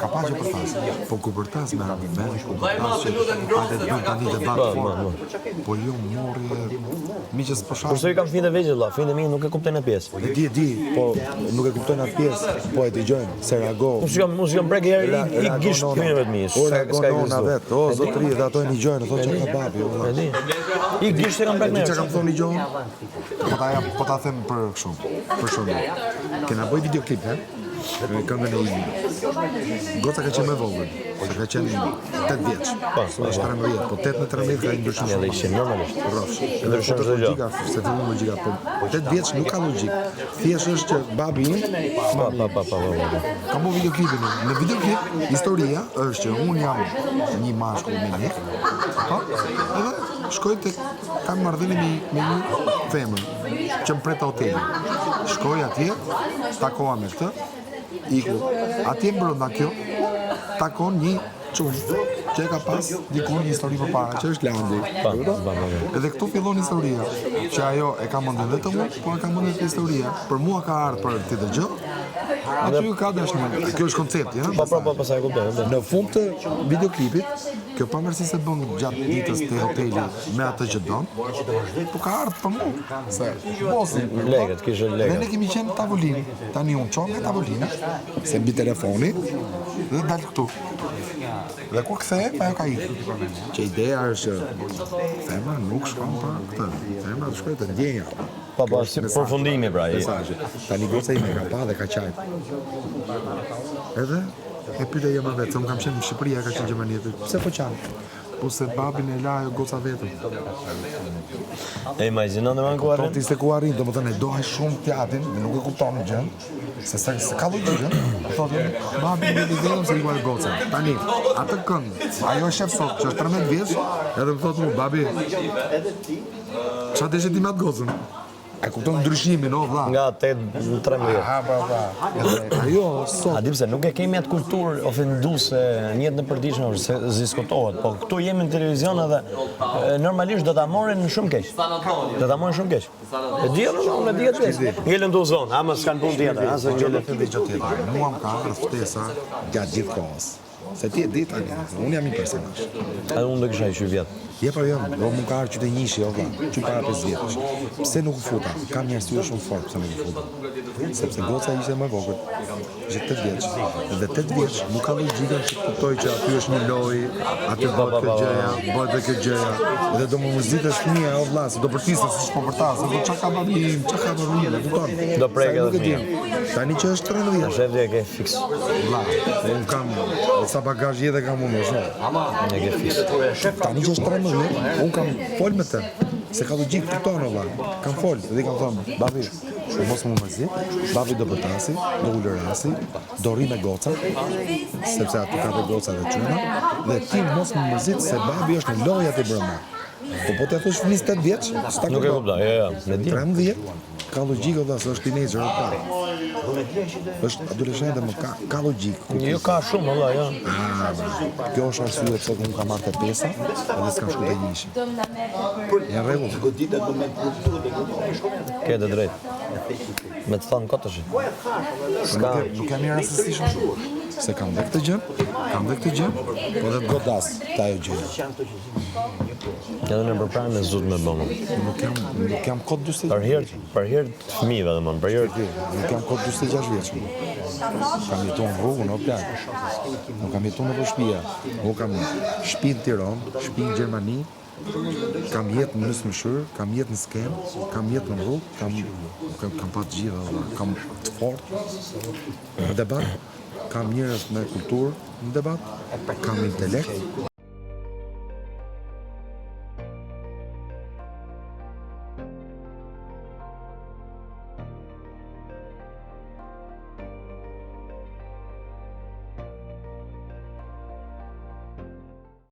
ka pa që për tas. Po kur për tas me argument, kur për tas që hajde të bëjmë tani debat fort. Po jo morri miqës po shaq. Kurse i kam fëmijët e vegjël valla, fëmijët e mi nuk e kuptojnë atë pjesë. E di, po nuk e kuptojnë atë pjesë, po e dëgjojnë, se reago. Mos jam brek herë i gisht fëmijëve të mi. Ora gona vet. O zotëri, dhe ato e dëgjojnë, thonë çka ka babi. E di. I gisht e kam brek Çka herë. kam thonë dëgjojnë? Po ta them për kështu. Për shembull. Kena bëj videoklip, he? Me këngën e Imi. Goca ka qenë më vogël, se ka qenë 8 vjeç. Po, është 13, po 8 në 13 ka ndryshuar. Edhe ishte normalisht. Rrofsh. Ndryshon çdo gjë. Logjika, se fillon logjika, po 8 vjeç nuk ka logjik. Thjesht është që babi im Pa. ka bërë videoklipin. Në videoklip historia është që un jam një mashkull me një. Po? Edhe shkoj tek kam marrëdhënie me një femër që më pret hoteli. Shkoj atje, takoha me këtë, iku. Atje brenda kjo takon një çunë që e ka pas dikur një histori përpara, që është Landi. Edhe këtu fillon historia, që ajo e ka mendën vetëm unë, por e ka mendën historia. Për mua ka ardhur për ti dëgjoj. Aty ka dashni. Kjo është koncepti, ha? Po, sa e kuptoj. Në fund të videoklipit, kjo pavarësisht se bën gjatë ditës te hoteli me atë që don, po ka ardhur për mua. Se bosi, Lekët, kishte dhe ne lekët. kemi qenë në tavolinë. Tani unë çon nga tavolina, se mbi telefoni dhe dal këtu. Dhe kur kthehem, ajo ka ikur. Që ideja është që femra nuk shkon për këtë. Femra të shkojë të ndjenja. Po, si përfundimi pra. Mesazhe. Tani goca ime ka pa dhe ka qaj. Edhe e pyeta jema vetë, se unë kam qenë në Shqipëri, ka qenë në Gjermani. Pse po qan? Po se babin e la ajo goca vetëm. E imagjinon dhe ku Po arrin? ti se ku arrin, domethënë e dohaj shumë teatrin, nuk e kupton gjën. Se ka logjikën. Thotë, babi më vetëm se i vaj goca. Tani, atë këngë, ajo shef sot që është 13 vjeç, edhe më thotë mu, babi, çfarë deshe ti me atë gocën? E kupton ndryshimin, o vlla. Nga 8 në 13. Pa. Ajo sot A di pse nuk e kemi atë kulturë ofenduese në jetën e përditshme, se diskutohet, po këtu jemi në televizion edhe normalisht do ta morën shumë keq. Do ta morën shumë keq. E di unë e di atë. Ngelën do zon, ama s'kan punë tjetër, as gjë tjetër. Mua më ka ardhur ftesa gjatë gjithë kohës. Se ti e di tani, unë jam një personazh. Edhe unë do kisha 20 vjet. Je për jam, do më ka ardhur që të njishi, o vlla, që para 5 vjetësh. Pse nuk u futa? Kam një arsye shumë fort pse nuk u futa. Sepse goca ishte më vogël, ishte 8 vjeç. Dhe 8 vjeç nuk ka logjikën që kuptoj që aty është një lojë, aty bëhet kjo gjëja, bëhet kjo gjëja. Dhe do më mërzitesh fëmia, o vlla, se do përtisë se s'po për ta, se do çka ka babim, çka ka babim, e kupton? Do prek edhe fëmia. Tani që është 13 vjeç. Shef dhe e ke fiks. Vlla, unë kam sa bagazh jetë kam unë, shumë. E ke fiks. Tani që është 13 vjeç, unë kam fol me të. Se ka logjik kupton valla. Kam fol, dhe kam thënë, babi, mos më mërzi, babi do bërtasi, do ulërasi, do rri me goca, sepse aty ka dhe goca dhe çuna, dhe ti mos më mërzit se babi është në loja të brenda. Po të thosh fëmis 8 vjeç, s'ta Nuk e kuptoj, jo, me di. 13 ka logjikë valla, se është teenager pa. Është adoleshente, më ka logjikë. Jo ka shumë valla, jo. Kjo është arsye pse unë kam marrë te pesa dhe s'kam shku te njëshi. Ja rregull. Ke të drejtë. Me të thënë këtë është. S'ka. Nuk kam mirë rastësi shumë. Se kam dhe këtë gjë, po dhe të godas të ajo gjë. Edhe në përpranë me zut me bëmë. Nuk jam kod 40. Për herë të fëmijëve dhe mënë, për herë. Nuk jam kod 46 vjeç. Kam jetu në rrugën, o plak. Nuk kam jetu në shtëpia. Unë kam shtëpi në Tiranë, shtëpi në Gjermani. Kam jetë në Mysmëshyr, kam jetë në Skem, kam jetë në rrugë, kam pa të gjitha, kam të fortë në debat, kam njerëz me kulturë në debat, kam intelekt.